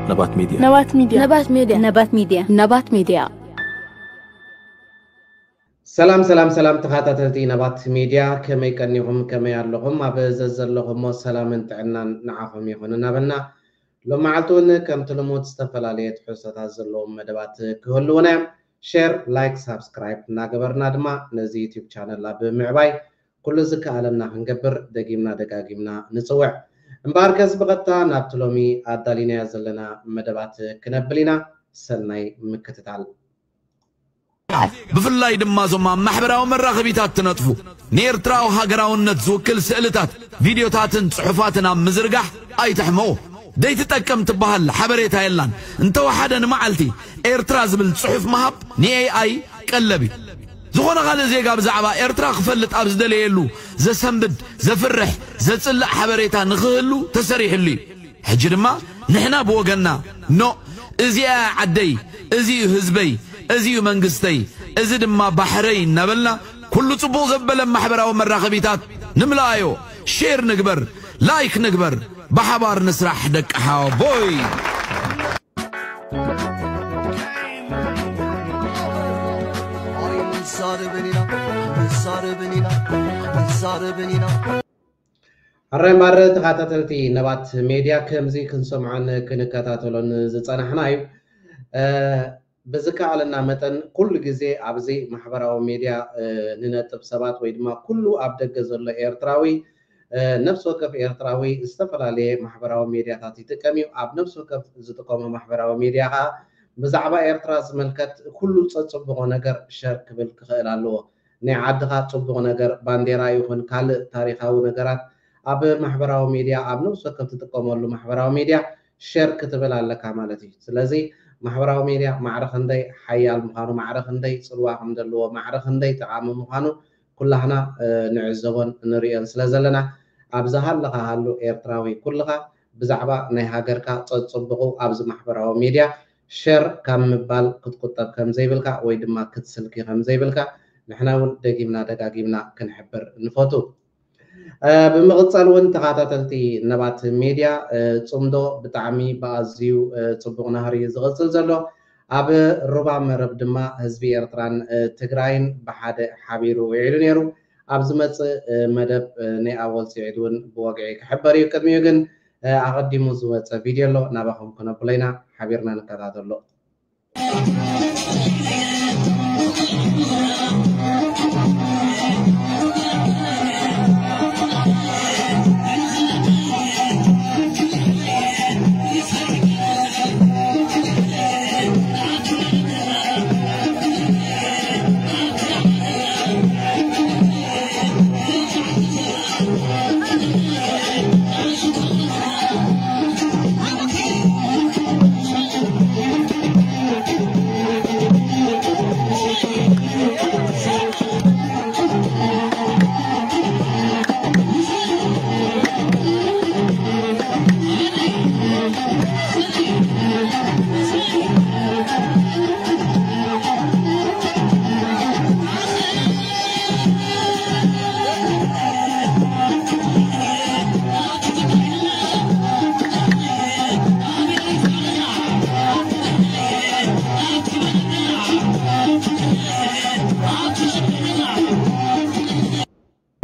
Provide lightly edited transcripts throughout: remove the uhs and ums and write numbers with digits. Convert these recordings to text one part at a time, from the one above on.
نبات ميديا نبات ميديا نبات ميديا نبات ميديا نبات ميديا سلام سلام سلام تخاطرتي نبات ميديا كما يكنيهم كما يالهم ابزز لهم سلام انتعنا نعافهم يكوننا بنا لما عطون كم تلموت استفلاليه حصه زلهم مدبات كلنا شير لايك سبسكرايب ناغبرنا دما نزي يوتيوب شانل لا بمعباي كل زكا علمنا نغبر دقيمنا دقاقيمنا نصوع مباركس بغتا نابتلومي ادالينا زلنا مدبات كنبلينا سناي مكتتال بفلاي دمازوما محبراو مراغبيتات تنطفو نيرتراو هاغراونت زوكل سئلتات فيديوتاتن صحفاتنا مزرغح اي تحمو داي تتقم تبهال حبريتا يلان انت وحدن معلتي ايرتراز بالصحف مهب ني اي قلبي زغونه غاله زيغا بزعبا ايرترا خفلت ابز دليلو زسنبد زفرح زصلع حبريتا نخهلو تسريحلي حجرما نحنا بوغنا نو ازيا عدي ازي حزبي ازيو منغستي ازي دما بحرين نبلنا كل صبو زبل محبراو مراخبيتات نملايو شير نغبر لايك نغبر بحبار نسرح دقحاو بوي الرأي مرة تخاطرتي نبات ميديا كمزي كنسمعن كنكاتاتلون زصنحنايو بذكاء لنا متن كل جزء أبزي محبراو ميديا ننتب سبات ويدما كله أبدأ جزء إيرتراوي نفسه كف إيرتراوي استفل عليه محبراو ميديا تاتي تكمي أب نفسه كف زتقام محبراو ميديا ها بزعبا إيرتراز ملكت كله تصبغ نجر شرك بالخير الله نعدها تصبغ نجر بانديرا يكون كل تاريخه ونجرات أب محبراو ميديا أب نفسه كف تتقام له محبراو ميديا شرك تبل على كمالتي سلزي محبراو ميديا معرخ اندي حيال مخانو معرخ اندي صلواح مدلو معرخ اندي تعامل مخانو كلنا نعزبون نريان سلازلنا ابزهال لها هالو ايرتراوي كلها بزعبا ناي هاجركا تصبقوا ابز محبراو ميديا شير كم بال كتقطب كم زيبلكا وي دما كتسلكي كم زيبلكا نحنا دقيمنا دقاقيمنا كنحبر نفوتو بمغصال وين تخاطرتي نبات ميديا صمدو بتعمي بازيو صبغ نهري زغصل زلو اب ربع مرب دما حزبي ارتران تግራይን بحد حبيرو ويعلو نيرو ابز مص مدب ني اول سيعدون بوقعي كحبري قدميو ግን اقدمو زوص فيديو لو نابخم كنا بلينا حبيرنا نكاتاتلو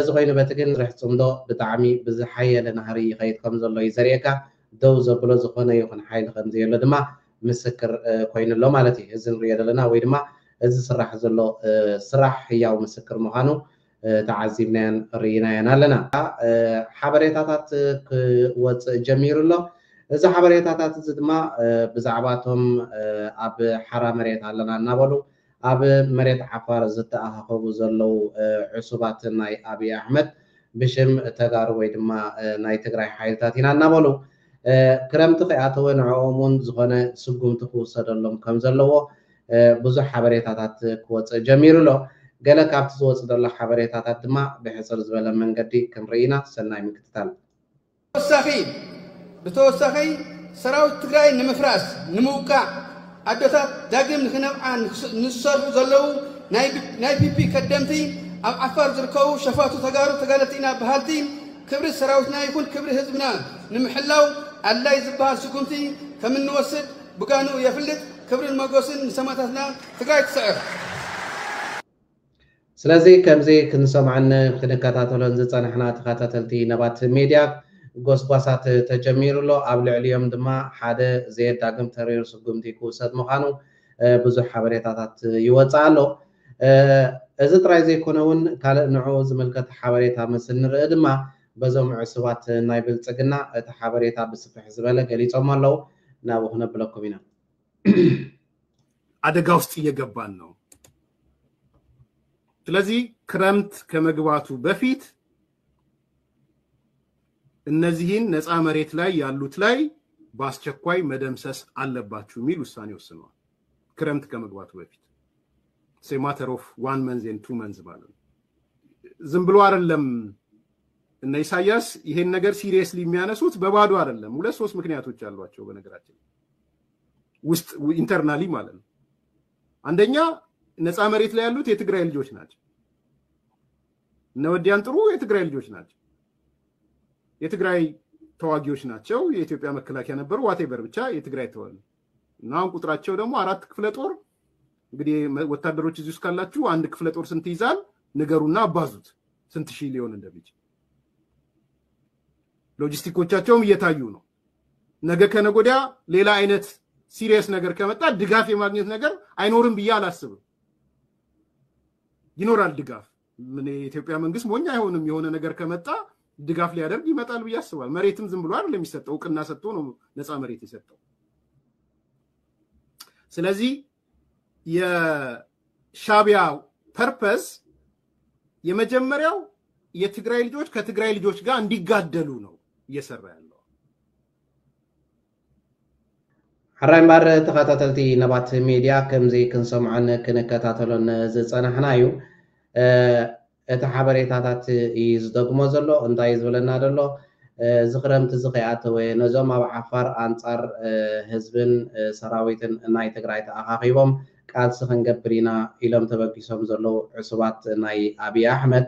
زغير بتجن رح تصمدو بتعمي بزحية لنهري خيط كم زلوا يزريكا دو زبلو زخنا يكون حيل خمزي لدما مسكر كوين اللو مالتي إذن رياض لنا ويدما إذا صرح زلوا صرح هي ومسكر مهانو تعذيبنا رينا لنا حبريتات وات جميل الله إذا حبريتات زدما بزعباتهم أب حرام ريت لنا نابلو اب مريت عفار زت اخو زلو عصبات ناي ابي احمد بشم تغار ويدما ناي تግራይ حيلتاتينا نابلو كرمت خياتو نعومون زغنا سغوم تخوصدلهم كم زلو بزح حبريتات كوص جميل له قال كابت زوص دل حبريتات دما بحصل زبل منقدي كنرينا سناي مكتتال بتوسخي سراو تግራይ نمفراس نموقع أدوات داقم نخنبعان نصرف زلو ناي بي كدمتي أب عفار زركو شفاتو تقالتينا بهالتي كبر السراوتنا يكون كبر حزبنا نمحلاو አላይ ዝበሃል ስጉምቲ ከምንወስድ ብጋኑ የፍልጥ ክብርን መጎስን ሰማዕታትና ትግራይ ትስዕር ስለዚ ከምዚ ክንሰምዓን ክንከታተሎን ዝፀንሕና ተኸታተልቲ ነባት ሚድያ ጎስጓሳት ተጀሚሩሎ ኣብ ልዕሊኦም ድማ ሓደ ዘየዳግም ተሪር ስጉምቲ ክውሰድ ምዃኑ ብዙሕ ሓበሬታታት ይወፅእ ኣሎ እዚ ጥራይ ዘይኮነ እውን ካልእ ንዕኡ ዝምልከት ሓበሬታ ምስ ንርኢ ድማ በዞም ዕሱባት ናይ ብልፅግና እቲ ሓበሬታ ብስፍሕ ዝበለ ገሊፆም ኣለዉ ናብኡ ክነብለኩም ኢና አደጋ ውስጥ እየገባን ነው ስለዚህ ክረምት ከመግባቱ በፊት እነዚህን ነፃ መሬት ላይ ያሉት ላይ በአስቸኳይ መደምሰስ አለባችሁ የሚል ውሳኔ ወስነዋል ክረምት ከመግባቱ በፊት say matter of 1 month and 2 months ማለት ዝም ብሎ አይደለም እና ኢሳያስ ይሄን ነገር ሲሪየስሊ የሚያነሱት በባዶ አይደለም ሁለት ሶስት ምክንያቶች አሏቸው በነገራችን ውስጥ ኢንተርናሊ ማለት ነው አንደኛ ነፃ መሬት ላይ ያሉት የትግራይ ልጆች ናቸው ነወዲያን ጥሩ የትግራይ ልጆች ናቸው የትግራይ ተዋጊዎች ናቸው የኢትዮጵያ መከላከያ ነበሩ ዋቴቨር ብቻ የትግራይ ተዋጊ እና ቁጥራቸው ደግሞ 4 ክፍለ ጦር እንግዲህ ወታደሮች እዚህ እስካላችሁ አንድ ክፍለ ጦር ስንት ይዛል ንገሩና አባዙት ስንት ሺህ ሊሆን እንደሚችል ሎጂስቲኮቻቸውም እየታዩ ነው ነገ ከነጎዲያ ሌላ አይነት ሲሪየስ ነገር ከመጣ ድጋፍ የማግኘት ነገር አይኖርም ብዬ አላስብም ይኖራል ድጋፍ ምን የኢትዮጵያ መንግስት ሞኛ አይሆንም የሆነ ነገር ከመጣ ድጋፍ ሊያደርግ ይመጣል ብዬ አስባለሁ መሬትም ዝም ብሎ አይደለም የሚሰጠው ቅና ሰጥቶ ነው ነፃ መሬት የሰጠው ስለዚህ የሻቢያ ፐርፐስ የመጀመሪያው የትግራይ ልጆች ከትግራይ ልጆች ጋር እንዲጋደሉ ነው እየሰራ ያለው حرام تخاطلتي نبات ميديا كم زي كنسمعن كنكتاتلون زصنحنايو تحبريتات يزدغمو زلو انتا يزبلنا دلو زخرمت زخيات وي نزوم اب عفار انصار حزبن سراويتن ناي تግራይ ተአኻኺቦም ቃል ስኽንገብሪና ኢሎም ተበጊሶም ዘለው ዕሱባት ናይ አብይ አሕመድ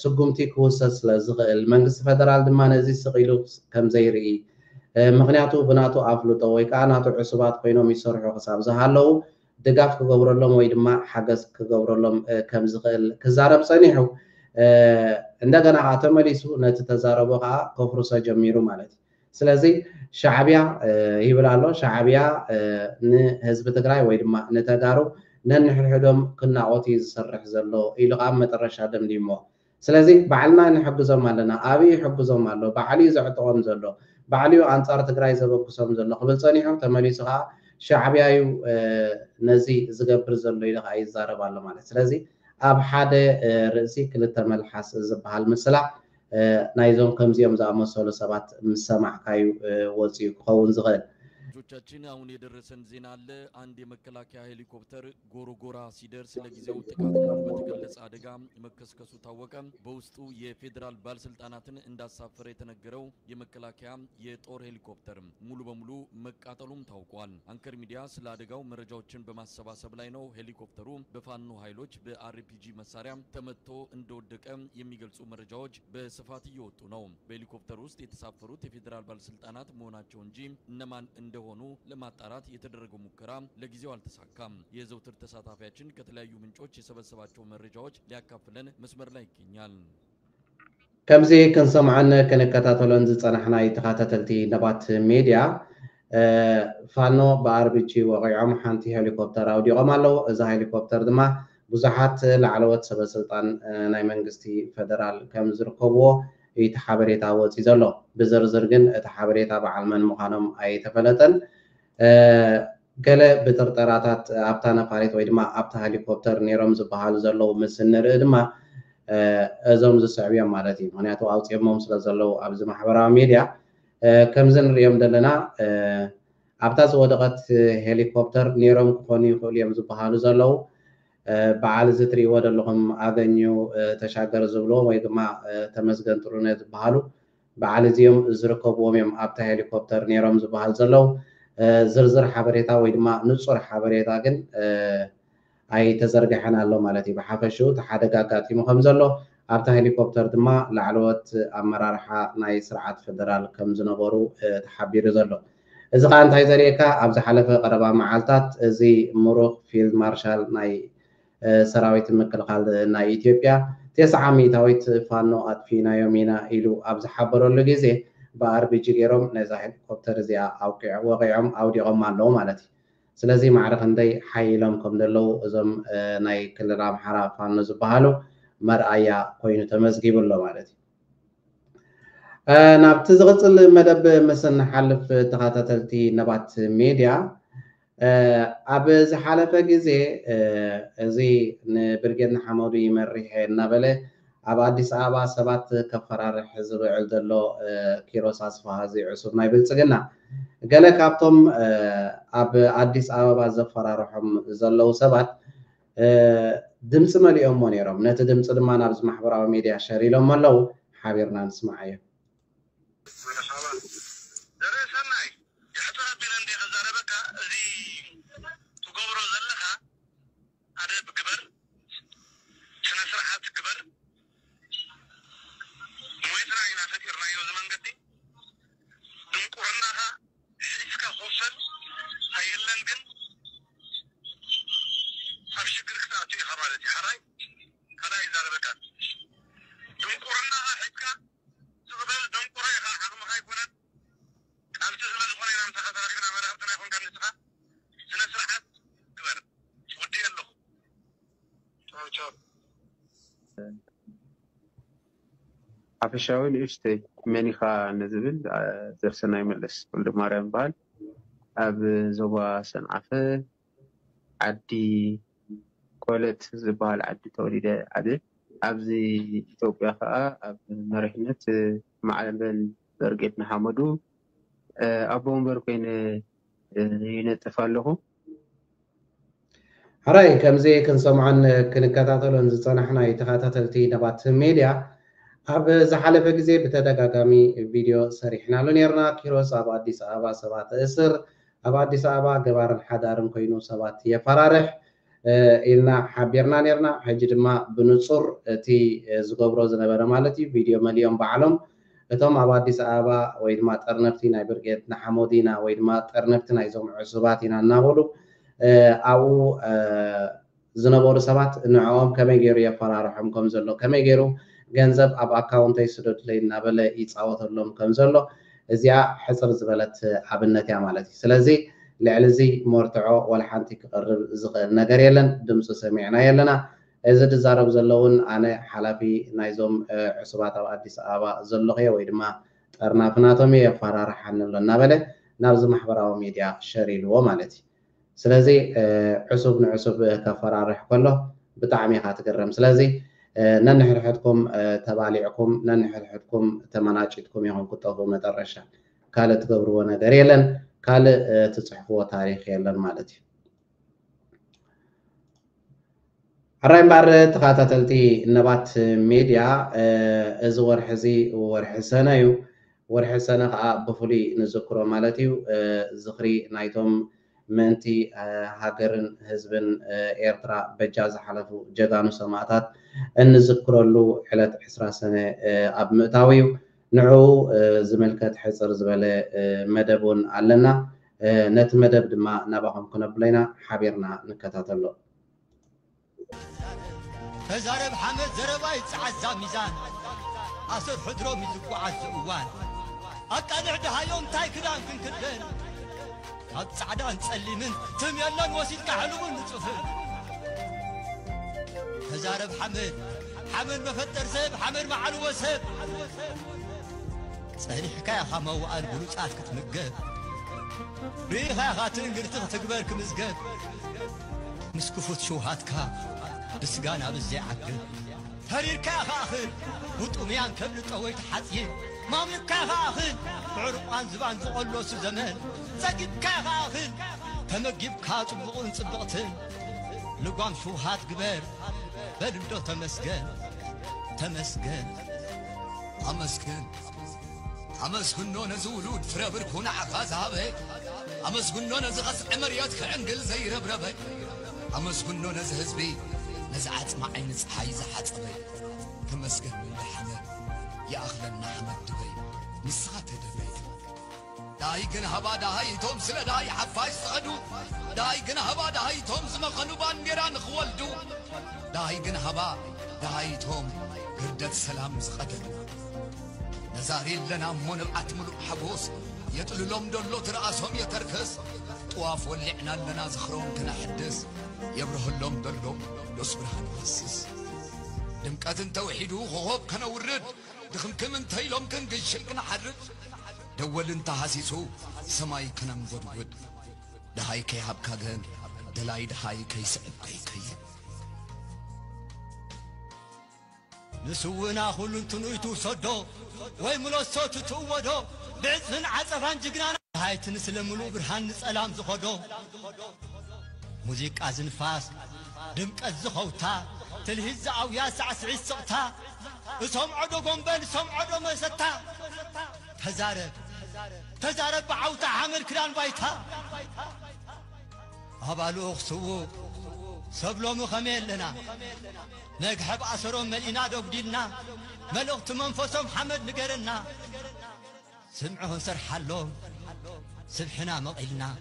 ስጉምቲ ክውሰድ ስለዝኽእል መንግስቲ ፌደራል ድማ ነዚ ስቂሉ ከም ዘይርኢ ምክንያቱ ብናቱ አፍልጦ ወይ ከዓ ናቱ ዕሱባት ኮይኖም ይሰርሑ ክሳብ ዝሃለው ድጋፍ ክገብረሎም ወይ ድማ ሓገዝ ክገብረሎም ከም ዝኽእል ክዛረብ ፀኒሑ እንደገና ተመሊሱ ነቲ ተዛረቦ ከዓ ከፍርሶ ጀሚሩ ማለት ስለዚ ሻዕቢያ ይብላሎ ሻዕቢያ ንህዝብ ትግራይ ወይ ድማ ነተጋሩ ነንሕድሕዶም ክናቆት ዝሰርሕ ዘሎ ኢሉ ኣብ መጨረሻ ደምዲሞ ስለዚ ባዕልና ንሕግዞም ኣለና አብይ ሕግዞም ኣሎ ባዕሊ ዘዕጥቆም ዘሎ ባዕሊው አንጻር ትግራይ ዘበክሶም ዘሎ ክብል ፀኒሖም ተመሊሱ ከዓ ሻዕቢያዩ ነዚ ዝገብር ዘሎ ኢሉ ከዓ ይዛረብ ኣሎ ማለት ስለዚ ኣብ ሓደ ርእሲ ክልተ መልሓስ ዝበሃል ምስላ ናይዞም ከምዚኦም ዝኣመሰሉ ሰባት ምሰማዕካዩ ወፂኡ ክኸውን ዝኽእል ልጆቻችን አሁን የደረሰን ዜና አለ አንድ የመከላከያ ሄሊኮፕተር ጎሮጎራ ሲደርስ ለጊዜው ጥቃት መሆኑ በተገለጸ አደጋ መከስከሱ ታወቀ በውስጡ የፌደራል ባለስልጣናትን እንዳሳፈረ የተነገረው የመከላከያ የጦር ሄሊኮፕተር ሙሉ በሙሉ መቃጠሉም ታውቋል አንከር ሚዲያ ስለ አደጋው መረጃዎችን በማሰባሰብ ላይ ነው ሄሊኮፕተሩ በፋኖ ኃይሎች በአርፒጂ መሳሪያ ተመትቶ እንደወደቀ የሚገልጹ መረጃዎች በስፋት እየወጡ ነው በሄሊኮፕተሩ ውስጥ የተሳፈሩት የፌደራል ባለስልጣናት መሆናቸው እንጂ እነማን እንደሆኑ ለማጣራት የተደረገው ሙከራ ለጊዜው አልተሳካም የዘውትር ተሳታፊያችን ከተለያዩ ምንጮች የሰበሰባቸው መረጃዎች ሊያካፍለን መስመር ላይ ይገኛል ከምዚ ከንሰምዓን ከነከታተሎን ዝጸናሕና ይተኻተልቲ ነባት ሚድያ ፋኖ በአርቢጂ ወቂዖም ሓንቲ ሄሊኮፕተር አውዲቆም ኣለው እዛ ሄሊኮፕተር ድማ ብዙሓት ላዕለወት ሰበስልጣን ናይ መንግስቲ ፌደራል ከም ዝርከብዎ እቲ ሓበሬታ ወፂ ዘሎ ብዝርዝር ግን እቲ ሓበሬታ በዓል መን ምዃኖም ኣይተፈለጠን ገለ ብጥርጠራታት ኣብታ ነፋሪት ወይ ድማ ኣብታ ሄሊኮፕተር ነይሮም ዝበሃሉ ዘለው ምስ ንርኢ ድማ እዞም ዝስዕብዮም ማለት እዩ ምክንያቱ ኣውፂኦሞም ስለ ዘለው ኣብዚ ማሕበራዊ ሚድያ ከምዚ ንሪኦም ዘለና ኣብታ ዝወደቐት ሄሊኮፕተር ነይሮም ክኾኑ ይኽእሉ እዮም ዝበሃሉ ዘለው በዓል ዝትሪእዎ ዘለኹም ኣገኙ ተሻገር ዝብሎ ወይ ድማ ተመስገን ጥሩነት ዝበሃሉ በዓል እዚኦም ዝርከብዎም እዮም ኣብታ ሄሊኮፕተር ነይሮም ዝበሃል ዘለው ዝርዝር ሓበሬታ ወይ ድማ ንጹር ሓበሬታ ግን ኣይተዘርግሐን ኣሎ ማለት እዩ ብሓፈሹ ተሓደጋ ኣጋጢሙ ከም ዘሎ ኣብታ ሄሊኮፕተር ድማ ላዕለዎት ኣመራርሓ ናይ ስርዓት ፌደራል ከም ዝነበሩ ተሓቢሩ ዘሎ እዚ ከዓ እንታይ ዘርእየካ ኣብ ዝሓለፈ ቀረባ መዓልታት እዚ ምሩቕ ፊልድ ማርሻል ናይ ሰራዊት ምክልኻል ናይ ኢትዮጵያ 900ታዊት ፋኖ ኣጥፊናዮም ኢና ኢሉ ኣብ ዝሓበረሉ ግዜ ብኣርቢጂ ገይሮም ነዛ ሄሊኮፕተር እዚኣ ወቂዖም ኣውዲቖም ኣለዉ ማለት እዩ ስለዚ ማዕረ ክንደይ ሓይሎም ከም ዘለዉ እዞም ናይ ክልል ኣምሓራ ፋኖ ዝበሃሉ መርኣያ ኮይኑ ተመዝጊቡሎ ማለት እዩ ናብቲ ዝቕፅል መደብ ምስ ንሓልፍ ተኸታተልቲ ነባት ሚድያ ኣብ ዝሓለፈ ግዜ እዚ ንብርጌድ ንሓመዱ ይመሪሕ እናበለ ኣብ ኣዲስ ኣበባ ሰባት ከፈራርሕ ዝብዕል ዘሎ ኪሮስ ኣስፋሃዚ ዕሱር ናይ ብልፅግና ገለ ካብቶም ኣብ ኣዲስ ኣበባ ዘፈራርሖም ዘለው ሰባት ድምፂ መሊኦሞ ነይሮም ነቲ ድምፂ ድማ ናብዚ ማሕበራዊ ሚድያ ሸሪሎም ኣለው ሓቢርና ንስማዕ እዮም عفشاوي نشتي منيخا نزبل زرسنا يملس ولد ماريم بال أب زوا سنعفة عدي كولت زبال عدي توليد عدي أبزي إثيوبيا خا أب مرحلة معلم درجتنا حمدو أبوهم بركين ينتفعله هراي كم زي كنسمعن كنكتاتلون زصنحنا يتخاتلتي نبات ميديا ኣብ ዝሓለፈ ግዜ ብተደጋጋሚ ቪድዮ ሰሪሕና ነርና ኪሮስ ኣብ ኣዲስ ኣበባ ሰባት እስር ኣብ ኣዲስ ኣበባ ገባርን ሓዳርን ኮይኑ ሰባት የፈራርሕ ኢልና ሓቢርና ነርና ሕጂ ድማ ብንጹር እቲ ዝገብሮ ዝነበረ ማለት እዩ ቪድዮ መሊኦም በዓሎም እቶም ኣብ ኣዲስ ኣበባ ወይ ድማ ጠርነፍቲ ናይ ብርጌድ ንሓመዲና ወይ ድማ ጠርነፍቲ ናይዞም ዕሱባት ኢና እናበሉ ኣብኡ ዝነበሩ ሰባት ንዕኦም ከመይ ገይሩ የፈራርሖም ከም ዘሎ ከመይ ገይሩ ገንዘብ ኣብ ኣካውንት ይስደድለይ እናበለ ይፃወተሎም ከም ዘሎ እዚኣ ሕፅር ዝበለት ኣብነት እያ ማለት እዩ ስለዚ ልዕሊ እዚ መርትዖ ወላ ሓንቲ ክቐርብ ዝኽእል ነገር የለን ድምፂ ሰሚዕና የለና እዚ ዝዛረብ ዘለውን ኣነ ሓላፊ ናይዞም ዕሱባት ኣብ ኣዲስ ኣበባ ዘለኹ ወይ ድማ ጠርናፍናቶም የፈራርሓኒ ኣሎ እናበለ ናብዚ ማሕበራዊ ሚድያ ሸሪልዎ ማለት እዩ ስለዚ ዕሱብ ንዕሱብ ከፈራርሕ ከሎ ብጣዕሚ ኢኻ ትገረም ስለዚ ነንሕድሕድኩም ተባሊዕኩም ነንሕድሕድኩም ተመናጭትኩም ይኹን ክጠፉ መጠረሻ ካልእ ትገብርዎ ነገር የለን ካልእ ትፅሕፍዎ ታሪክ የለን ማለት እዩ ሕራይ እምበር ተኸታተልቲ ነባት ሚድያ እዚ ወርሒ እዚ ወርሒ ሰነ እዩ ወርሒ ሰነ ከዓ ብፍሉይ ንዝክሮ ማለት እዩ ዝኽሪ ናይቶም ምእንቲ ሃገርን ህዝብን ኤርትራ በጃ ዝሓለፉ ጀጋኑ ሰማዕታት እንዝክረሉ ዕለት 20 ሰነ ኣብ ምእታው እዩ ንዕኡ ዝምልከት ሕፅር ዝበለ መደቡን ኣለና ነቲ መደብ ድማ ናባኹም ክነብለና ሓቢርና ንከታተሎ ተዛረብ ሓመድ ዘረባ ይፅዓዛ ሚዛን ኣሰር ሕድሮም ይዝጓዓዝ እዋን ኣቃልዕ ድሃዮም እንታይ ክዳን ክንክደን ኣብ ጻዕዳን ጸሊምን ትምየለን ወሲድካ ሕልውን ንጽፍን ተዛረብ ሓመድ መፈጠር ሰብ ሓመድ መዓልዎ ሰብ ጸኒሕካ ኢኻ መዋእል ብሉጫት ክትምገብ ርኢኻ ኢኻ ትእንግርቲ ክትግበር ክምዝገብ ምስ ክፉት ሽውሃትካ ብስጋና ብዘይዓግብ ፈሪርካ ኢኻ ኣኽል ብጡምያን ከብል ጠወይ ተሓፂን ማምልካ ኢኻ ኣኽል ብዕርቋን ዝባን ዝቐሎሱ ዘመን ዘጊብካ ኢኻ ኣኽል ተመጊብካ ጽቡቕን ጽብቕትን ልጓም ሽውሃት ግበር በልዶ ተመስገን ተመስገን ኣመስግን ኣመስግኖ ነዚ ውሉድ ፍረ ብርኩ ንዓኻ ዝሃበ ኣመስግኖ ነዚ ኸስዐ መርዮት ክዕንግል ዘይረብረበ ኣመስግኖ ነዚ ህዝቢ ነዚ ዓፅሚ ዓይኒ ፀሓይ ዝሓፀበ تمسكن من حمد يا أخلنا حمد دبي نسخة دبي داي جنهبا داي توم سلا داي حفاش صعدو داي جنهبا داي توم زمخنو بانديران خولدو داي جنهبا داي توم قردة سلام زقدن نزاري لنا من الأتمل حبوس يطلو لهم دولو ترأسهم يتركز طواف ولعنا لنا زخرون كنا حدث يبره لهم دولو يصبرها نفسس دمكات توحيدو غوب كنا ورد دخل كمن تايلوم كن قشل كنا حرد دول انت حاسيسو سماي كنا مغدود دهاي كي هبكا غن دلاي دهاي كي سعب كي نسونا خلو انتنويتو صدو ويملوسو تتوودو بعثن عصفان جقنانا هاي تنسلملو برهان نسألام زخدو موزيك ازنفاس دمك الزخوتا تلهز او ياسع سعيد سقتا اسهم عدو قنبل اسهم عدو مستا تزارب بعوتا عامل كران بايتا هبالو اخسوو سبلو مخميل لنا نقحب أسرهم ملئنا دو بديلنا ملغت منفسهم حمد نقرنا سمعهم سرحلهم سبحنا مقيلنا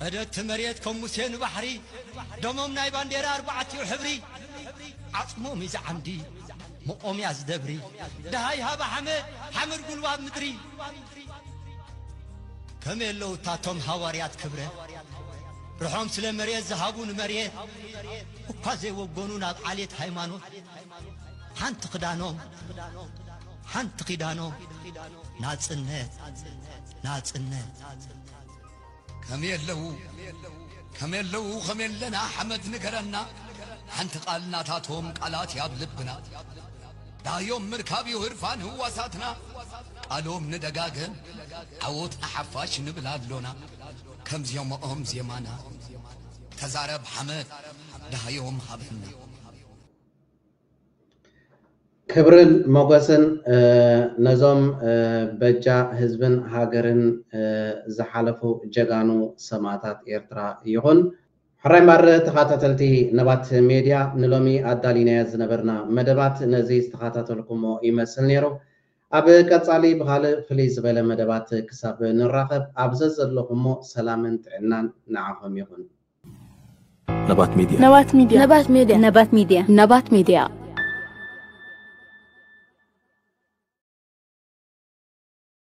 أدت مريتكم مسين بحري دمهم نايبان دير 4 وحبري عصمهم يزع عمدي مقوم يازدبري دهاي هابا حمد قلواب مدري كم يلو تاتهم هواريات كبره رحوم سلم مريت زهابون مريت وكازي وقونون عليت هايمانو حنت قدانوم ناتسنت كم يلو لنا حمد نقرنا حنت قالنا تاتهم قالات ياب لبنا دا يوم مركابي وهرفان هو ساتنا قالوم ندقاقن عوتنا حفاش نبلادلونا كم زيوم أم زيمانا تزارب حمد ده يوم هبنا كبرن موغسن نظام بجا حزبن هاجرن زحالفو جغانو سماتات إيرترا يهون حراي مار تخاتتلتي نبات ميديا نلومي أدالينا يزنبرنا مدبات نزي استخاتتلكمو يمثل نيرو أب كتصالي بحال فليز بلا مدبات كساب نراقب أبزز اللهمو سلامن تعنان نعهم يهون نبات ميديا